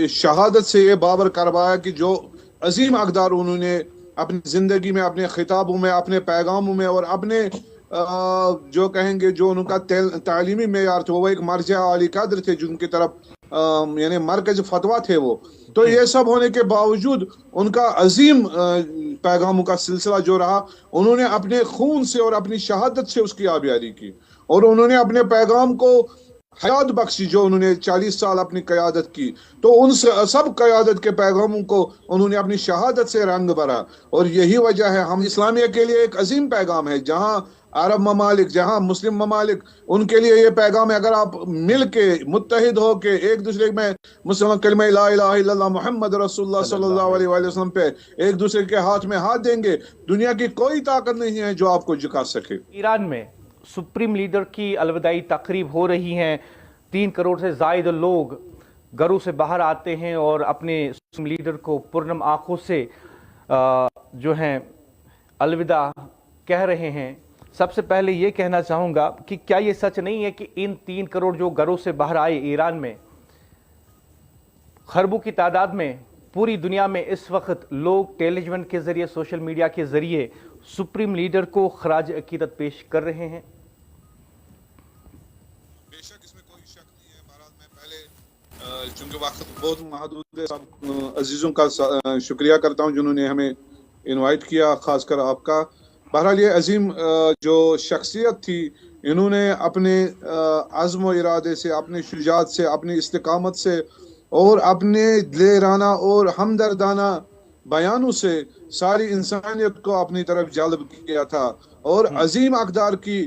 शहादत से ये बाबर करवाया कि जो अजीम अकदार उन्होंने अपनी ज़िंदगी में, अपने खिताबों में, अपने पैगामों में और अपने जो कहेंगे जो उनका तालीमी मेयार थे, वो एक मर्जा आली कद्र थे जिनकी तरफ यानी मरकज फतवा थे वो। तो ये सब होने के बावजूद उनका अजीम पैगामों का सिलसिला जो रहा, उन्होंने अपने खून से और अपनी शहादत से उसकी आबियारी की और उन्होंने अपने पैगाम को हयात बख्शी। जो उन्होंने 40 साल अपनी क़यादत की, तो उन सब क़यादत के पैगामों को उन्होंने अपनी शहादत से रंग भरा। और यही वजह है हम इस्लामिया के लिए एक अजीम पैगाम है। जहाँ अरब ममालिक, जहाँ मुस्लिम ममालिक, उनके लिए ये पैगाम है, अगर आप मिल के मुत्तहिद हो के एक दूसरे में मुसलमान कलिमा ला इलाहा इल्लल्लाह मुहम्मद रसूलुल्लाह सल्लल्लाहु अलैहि वसल्लम पे एक दूसरे के हाथ में हाथ देंगे, दुनिया की कोई ताकत नहीं है जो आपको झुका सके। ईरान में सुप्रीम लीडर की अलविदाई तकरीब हो रही हैं। 3 करोड़ से ज़ायद लोग घरों से बाहर आते हैं और अपने सुप्रीम लीडर को पुरनम आंखों से जो हैं अलविदा कह रहे हैं। सबसे पहले ये कहना चाहूँगा कि क्या ये सच नहीं है कि इन 3 करोड़ जो घरों से बाहर आए ईरान में, खरबों की तादाद में पूरी दुनिया में इस वक्त लोग टेलीविजन के ज़रिए, सोशल मीडिया के ज़रिए सुप्रीम लीडर को खराज अकीदत पेश कर रहे हैं? बेशक इसमें कोई शक नहीं है। बहरहाल मैं पहले चूंकि वक्त बहुत महदूद है, सब अजीज़ों का शुक्रिया करता हूं जिन्होंने हमें इनवाइट किया, खासकर आपका। बहरहाल ये अजीम जो शख्सियत थी, इन्होंने अपने अज़्म व इरादे से, अपने शुजात से, अपनी इस्तिकामत से और अपने दिलेराना और हमदर्दाना बयानों से सारी इंसानियत को अपनी तरफ जल्ब किया था। और अजीम अकदार की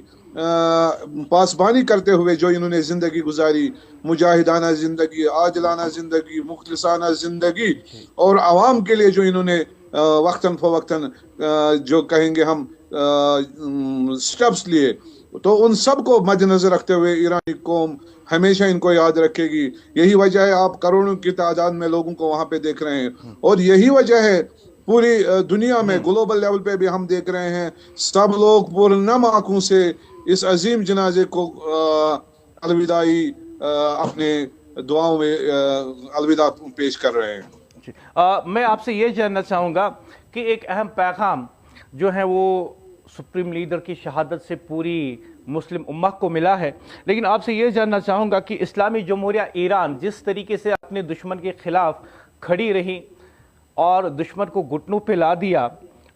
पासबानी करते हुए जो इन्होंने ज़िंदगी गुजारी, मुजाहिदाना ज़िंदगी, आदिलाना ज़िंदगी, मुख्लिसाना ज़िंदगी, और आवाम के लिए जो इन्होंने वक्तन फ़वक्तन जो कहेंगे हम स्टेप्स लिए, तो उन सब को मद्देनजर रखते हुए ईरानी कौम हमेशा इनको याद रखेगी। यही वजह है आप करोड़ों की तादाद में लोगों को वहां पे देख रहे हैं, और यही वजह है पूरी दुनिया में ग्लोबल लेवल पे भी हम देख रहे हैं, सब लोग पुरनम आंखों से इस अजीम जनाजे को अलविदाई अपने दुआओं में अलविदा पेश कर रहे हैं। मैं आपसे ये जानना चाहूँगा कि एक अहम पैगाम जो है वो सुप्रीम लीडर की शहादत से पूरी मुस्लिम उम्मा को मिला है, लेकिन आपसे ये जानना चाहूँगा कि इस्लामी जमहूरिया ईरान जिस तरीके से अपने दुश्मन के ख़िलाफ़ खड़ी रही और दुश्मन को घुटनों पे ला दिया,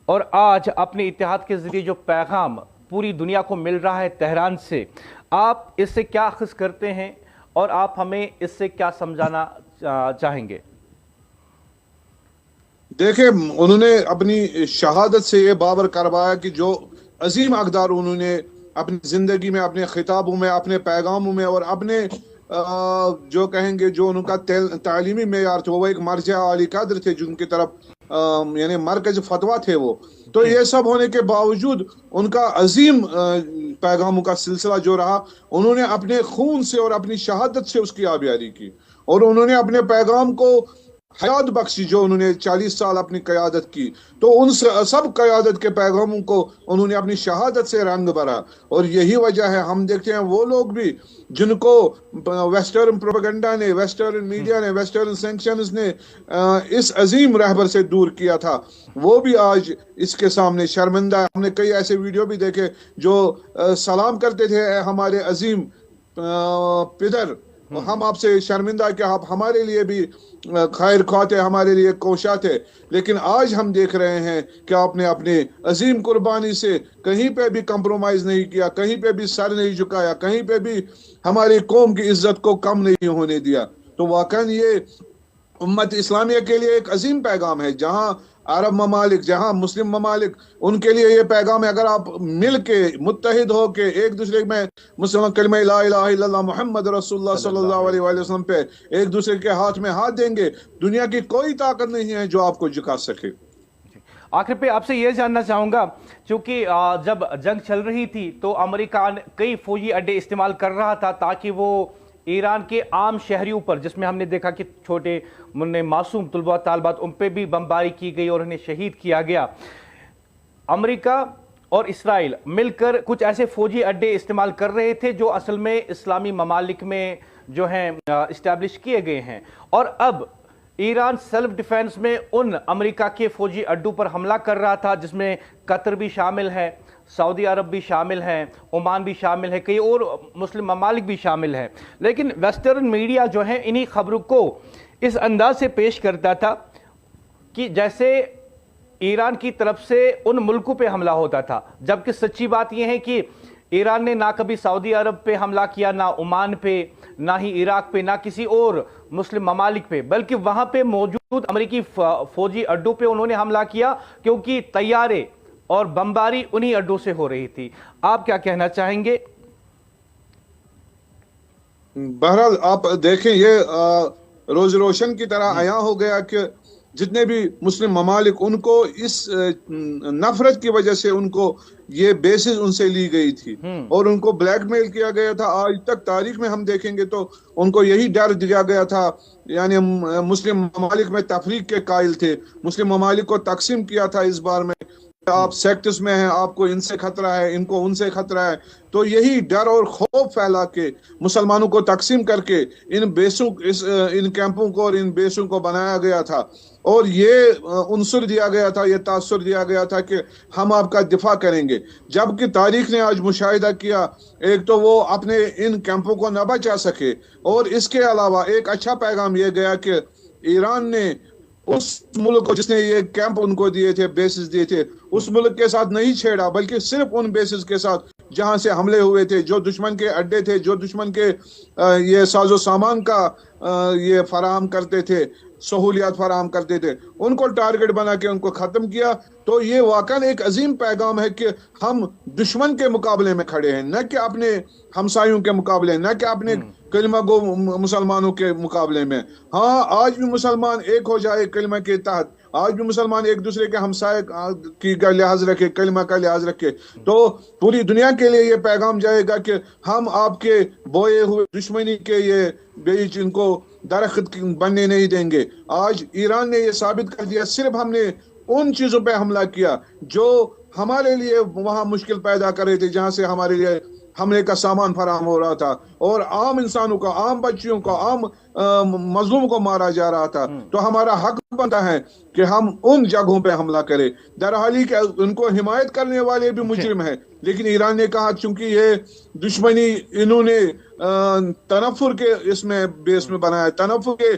और आज अपने इत्तेहाद के ज़रिए जो पैगाम पूरी दुनिया को मिल रहा है तेहरान से, आप इससे क्या अख़ज़ करते हैं और आप हमें इससे क्या समझाना चाहेंगे? देखिए, उन्होंने अपनी शहादत से ये बाबर करवाया कि जो अजीम अकदार उन्होंने अपनी ज़िंदगी में, अपने खिताबों में, अपने पैगामों में और अपने जो कहेंगे जो उनका तालीमी मेयार थे, वो एक मर्जा आली कद्र थे जिनकी तरफ यानी मरकज फतवा थे वो। तो ये सब होने के बावजूद उनका अजीम पैगामों का सिलसिला जो रहा, उन्होंने अपने खून से और अपनी शहादत से उसकी आबियारी की और उन्होंने अपने पैगाम को हयात बख्शी। जो उन्होंने 40 साल अपनी क़यादत की, तो उन सब क़यादत के पैगामों को उन्होंने अपनी शहादत से रंग भरा। और यही वजह है हम देखते हैं वो लोग भी जिनको वेस्टर्न प्रोपेगेंडा ने, वेस्टर्न मीडिया ने, वेस्टर्न सैंक्शंस ने इस अजीम रहबर से दूर किया था, वो भी आज इसके सामने शर्मिंदा। हमने कई ऐसे वीडियो भी देखे जो सलाम करते थे, हमारे अजीम पिदर, हम आपसे शर्मिंदा कि आप हमारे लिए भी खैर ख्वाह थे, हमारे लिए कोशा थे। लेकिन आज हम देख रहे हैं कि आपने अपने अजीम कुर्बानी से कहीं पे भी कंप्रोमाइज़ नहीं किया, कहीं पे भी सर नहीं झुकाया, कहीं पे भी हमारी कौम की इज्जत को कम नहीं होने दिया। तो वाकई ये उम्मत इस्लामिया के लिए एक अजीम पैगाम है। जहाँ अरब ममालिक, जहाँ मुस्लिम ममालिक, उनके लिए ये पैगाम है, अगर आप मिल के मुत्तहिद हो के एक दूसरे में मुसलमान कलिमा ला इलाहा इल्लल्लाह मुहम्मद रसूलुल्लाह सल्लल्लाहु अलैहि वसल्लम पे एक दूसरे के हाथ में हाथ देंगे, दुनिया की कोई ताकत नहीं है जो आपको झुका सके। आखिर पे आपसे ये जानना चाहूँगा, क्योंकि जब जंग चल रही थी तो अमेरिका कई फौजी अड्डे इस्तेमाल कर रहा था ताकि वो ईरान के आम शहरियों पर, जिसमें हमने देखा कि छोटे मुन्ने मासूम तलबा तालबात, उन पे भी बमबारी की गई और उन्हें शहीद किया गया। अमेरिका और इसराइल मिलकर कुछ ऐसे फौजी अड्डे इस्तेमाल कर रहे थे जो असल में इस्लामी ममालिक में جو ہیں اسٹیبلش کیے گئے ہیں، اور اب ایران سیلف ڈیفینس میں ان امریکہ کے فوجی اڈوں پر حملہ کر رہا تھا جس میں قطر بھی شامل ہے، سعودی عرب بھی شامل ہیں، عمان بھی شامل ہے، کئی اور مسلم ممالک بھی شامل ہیں، لیکن ویسٹرن میڈیا جو ہے انہی خبروں کو اس انداز سے پیش کرتا تھا کہ جیسے ایران کی طرف سے ان ملکوں پہ حملہ ہوتا تھا، جبکہ سچی بات یہ ہے کہ ایران نے نہ کبھی سعودی عرب پہ حملہ کیا، نہ عمان پہ، نہ ہی عراق پہ، نہ کسی اور مسلم ممالک پہ، بلکہ وہاں پہ موجود امریکی فوجی اڈوں پہ انہوں نے حملہ کیا کیونکہ طیارے اور بمباری انہی اڈوں سے ہو رہی تھی۔ آپ کیا کہنا چاہیں گے؟ بہرحال آپ دیکھیں یہ روز روشن کی طرح عیاں ہو گیا کہ جتنے بھی مسلم ممالک ان کو اس نفرت کی وجہ سے ان کو یہ بیسز ان سے لی گئی تھی اور ان کو بلیک میل کیا گیا تھا۔ آج تک تاریخ میں ہم دیکھیں گے تو ان کو یہی ڈر دیا گیا تھا، یعنی مسلم ممالک میں تفریق کے قائل تھے، مسلم ممالک کو تقسیم کیا تھا اس بار میں، آپ سیکٹس میں ہیں، آپ کو ان سے خطرہ ہے، ان کو ان سے خطرہ ہے، تو یہی ڈر اور خوف پھیلا کے مسلمانوں کو تقسیم کر کے ان کیمپوں کو اور ان بیسوں کو بنایا گیا تھا، اور یہ عنصر دیا گیا تھا، یہ تاثر دیا گیا تھا کہ ہم آپ کا دفاع کریں گے، جبکہ تاریخ نے آج مشاہدہ کیا ایک تو وہ اپنے ان کیمپوں کو نہ بچا سکے، اور اس کے علاوہ ایک اچھا پیغام یہ گیا کہ ایران نے اس ملک کو جس نے یہ کیمپ ان کو دیے تھے، بیسز دیے تھے، اس ملک کے ساتھ نہیں چھیڑا، بلکہ صرف ان بیسز کے ساتھ جہاں سے حملے ہوئے تھے، جو دشمن کے اڈے تھے، جو دشمن کے یہ ساز و سامان کا یہ فراہم کرتے تھے، سہولیات فراہم کرتے تھے، ان کو ٹارگٹ بنا کے ان کو ختم کیا۔ تو یہ واقعاً ایک عظیم پیغام ہے کہ ہم دشمن کے مقابلے میں کھڑے ہیں، نہ کہ اپنے ہمسایوں کے مقابلے، نہ کہ اپنے کلمہ گو مسلمانوں کے مقابلے میں۔ ہاں، آج بھی مسلمان ایک ہو جائے کلمہ کے تحت، آج بھی مسلمان ایک دوسرے کے ہمسائے کی کا لحاظ رکھے، کلمہ کا لحاظ رکھے، تو پوری دنیا کے لیے یہ پیغام جائے گا کہ ہم آپ کے بوئے ہوئے دشمنی کے یہ بیج ان کو درخت بننے نہیں دیں گے۔ آج ایران نے یہ ثابت کر دیا، صرف ہم نے ان چیزوں پہ حملہ کیا جو ہمارے لیے وہاں مشکل پیدا کر رہے تھے، جہاں سے ہمارے لیے حملے کا سامان فراہم ہو رہا تھا، اور عام انسانوں کا، عام بچیوں کا، عام مظلوم کو مارا جا رہا تھا۔ تو ہمارا حق بنتا ہے کہ ہم ان جگہوں پہ حملہ کریں، درحالی کہ ان کو حمایت کرنے والے بھی مجرم ہیں، لیکن ایران نے کہا چونکہ یہ دشمنی انہوں نے تنفر کے اس میں بیس میں بنایا، تنفر کے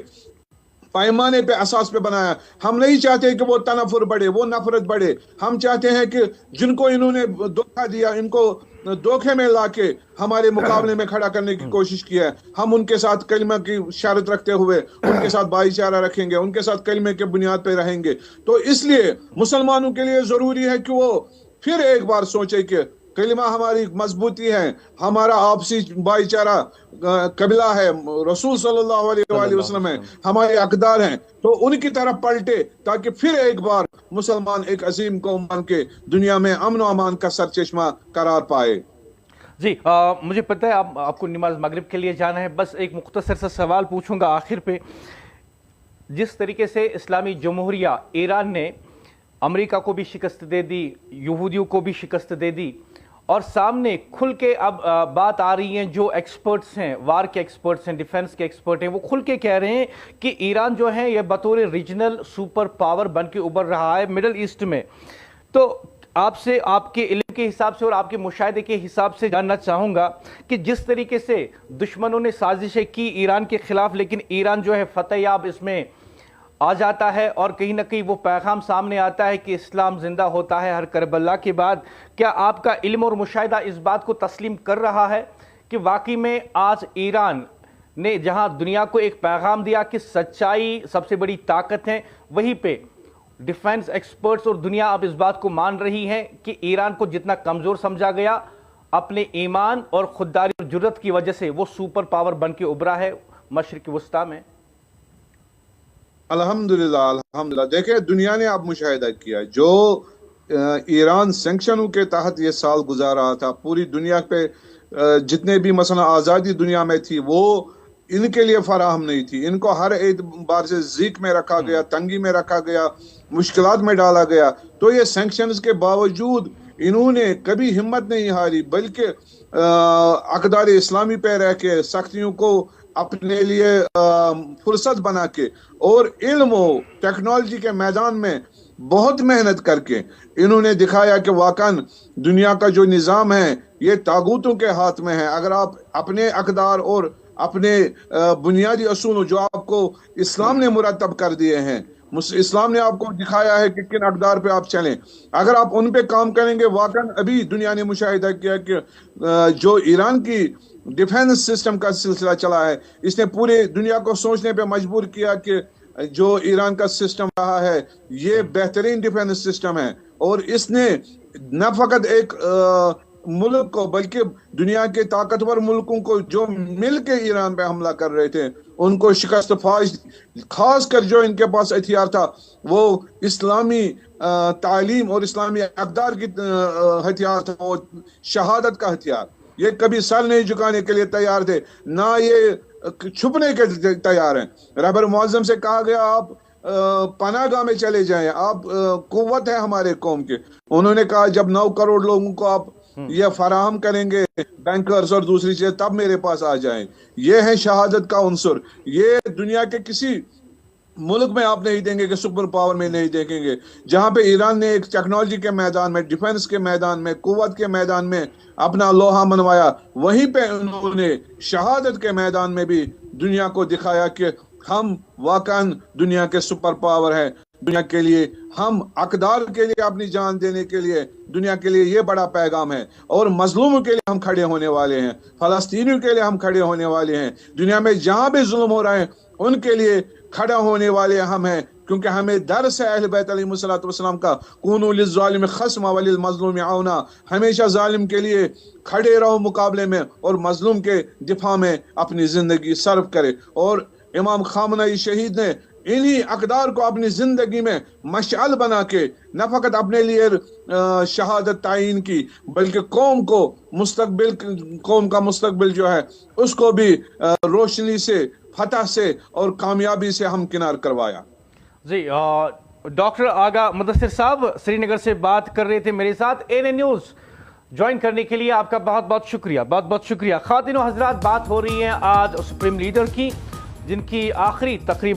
پیمانے پہ اساس پہ بنایا۔ ہم نہیں چاہتے کہ وہ تنفر بڑھے، وہ نفرت بڑھے، ہم چاہتے ہیں کہ جن کو انہوں نے دھوکہ دیا، ان کو دھوکے میں لا کے ہمارے مقابلے میں کھڑا کرنے کی کوشش کی ہے، ہم ان کے ساتھ کلمہ کی شرط رکھتے ہوئے ان کے ساتھ بھائی چارہ رکھیں گے، ان کے ساتھ کلمے کے بنیاد پہ رہیں گے۔ تو اس لیے مسلمانوں کے لیے ضروری ہے کہ وہ پھر ایک بار سوچے کہ کلمہ ہماری مضبوطی ہے، ہمارا آپسی بھائی چارہ قبلہ ہے، رسول صلی اللہ علیہ وآلہ وسلم ہے، ہمارے اقدار ہیں، تو ان کی طرف پلٹے تاکہ پھر ایک بار مسلمان ایک عظیم قوم بن کے دنیا میں امن و امان کا سرچشمہ قرار پائے۔ جی مجھے پتہ ہے آپ کو نماز مغرب کے لیے جانا ہے، بس ایک مختصر سا سوال پوچھوں گا آخر پہ۔ جس طریقے سے اسلامی جمہوریہ ایران نے امریکہ کو بھی شکست دے دی، یہودیوں کو بھی شکست دے دی، اور سامنے کھل کے اب بات آ رہی ہیں، جو ایکسپرٹس ہیں، وار کے ایکسپرٹس ہیں، ڈیفنس کے ایکسپرٹ ہیں، وہ کھل کے کہہ رہے ہیں کہ ایران جو ہے یہ بطور ریجنل سپر پاور بن کے ابھر رہا ہے مڈل ایسٹ میں۔ تو آپ سے، آپ کے علم کے حساب سے اور آپ کے مشاہدے کے حساب سے جاننا چاہوں گا کہ جس طریقے سے دشمنوں نے سازشیں کی ایران کے خلاف، لیکن ایران جو ہے فتح یاب اس میں آ جاتا ہے، اور کہیں نہ کہیں وہ پیغام سامنے آتا ہے کہ اسلام زندہ ہوتا ہے ہر کربلا کے بعد۔ کیا آپ کا علم اور مشاہدہ اس بات کو تسلیم کر رہا ہے کہ واقعی میں آج ایران نے جہاں دنیا کو ایک پیغام دیا کہ سچائی سب سے بڑی طاقت ہے، وہیں پہ ڈیفنس ایکسپرٹس اور دنیا اب اس بات کو مان رہی ہے کہ ایران کو جتنا کمزور سمجھا گیا، اپنے ایمان اور خودداری اور جرت کی وجہ سے وہ سپر پاور بن کے ابھرا ہے مشرق وسطیٰ میں؟ الحمدللہ الحمدللہ، دیکھیں دنیا نے اب مشاہدہ کیا، جو ایران سینکشنوں کے تحت یہ سال گزار رہا تھا، پوری دنیا پہ جتنے بھی مثلا آزادی دنیا میں تھی وہ ان کے لیے فراہم نہیں تھی، ان کو ہر اعتبار سے ضیق میں رکھا گیا، تنگی میں رکھا گیا، مشکلات میں ڈالا گیا۔ تو یہ سینکشنز کے باوجود انہوں نے کبھی ہمت نہیں ہاری، بلکہ اقدار اسلامی پہ رہ کے سختیوں کو अपने लिए फुर्सत बना के और इल्म और टेक्नोलॉजी के मैदान में बहुत मेहनत करके इन्होंने दिखाया कि वाकन दुनिया का जो निज़ाम है ये तागूतों के हाथ में है। अगर आप अपने अक़दार और अपने बुनियादी असूल जो आपको इस्लाम ने मुरतब कर दिए हैं, इस्लाम ने आपको दिखाया है कि किन अक़दार पे आप चलें, अगर आप उन पे काम करेंगे, वाकई अभी दुनिया ने मुशाहिदा किया कि जो ईरान की डिफेंस सिस्टम का सिलसिला चला है, इसने पूरी दुनिया को सोचने पे मजबूर किया कि जो ईरान का सिस्टम रहा है ये बेहतरीन डिफेंस सिस्टम है, और इसने न फकत एक मुल्क को बल्कि दुनिया के ताकतवर मुल्कों को जो मिल के ईरान पे हमला कर रहे थे उनको शिकस्त फाश, खास कर जो इनके पास हथियार था वो इस्लामी तालीम और इस्लामी अक़दार की हथियार था, वो शहादत का हथियार। ये कभी सर नहीं झुकाने के लिए तैयार थे, ना ये छुपने के तैयार हैं। रहबर मुअज़्ज़म से कहा गया आप पनाहगाह में चले जाएं, आप कुव्वत है हमारे कौम के। उन्होंने कहा जब 9 करोड़ लोगों को आप ये फराहम करेंगे बैंकर्स और दूसरी चीज, तब मेरे पास आ जाएं। ये है शहादत का उन्सुर। ये दुनिया के किसी मुल्क में आप नहीं देंगे कि सुपर पावर में नहीं देखेंगे। जहां पे ईरान ने एक टेक्नोलॉजी के मैदान में, डिफेंस के मैदान में, कुव्वत के मैदान में अपना लोहा मनवाया, वहीं पे उन्होंने शहादत के मैदान में भी दुनिया को दिखाया कि हम वाकई दुनिया के सुपर पावर हैं। दुनिया के लिए हम अक़दार के लिए अपनी जान देने के लिए दुनिया के लिए ये बड़ा पैगाम है, और मजलूमों के लिए हम खड़े होने वाले हैं, फ़लस्तीनियों के लिए हम खड़े होने वाले हैं। दुनिया में जहां भी जुल्म हो रहे हैं उनके लिए खड़ा होने वाले हम हैं, क्योंकि हमें दर्स है अहले बैत अलैहिस्सलाम का, कूनू लिज़्ज़ालिम ख़स्मा वलिल मज़लूम औना, हमेशा जालिम के लिए खड़े रहो मुकाबले में और मजलूम के दिफा में अपनी ज़िंदगी सर्व करे। और इमाम ख़ामेनी शहीद ने इन्हीं अक़दार को अपनी ज़िंदगी में मशअल बना के न फ़कत अपने लिए शहादत तायीन की, बल्कि कौम को मुस्तक़बिल, कौम का मुस्तक़बिल जो है उसको भी रोशनी से, फतह से और कामयाबी से हमकिनार करवाया। जी, डॉक्टर आगा मुदस्सिर साहब श्रीनगर से बात कर रहे थे मेरे साथ। ANN न्यूज़ ज्वाइन करने के लिए आपका बहुत बहुत शुक्रिया, बहुत बहुत शुक्रिया। ख़ातिन व हज़रात, बात हो रही है आज सुप्रीम लीडर की, जिनकी आखिरी तकरीब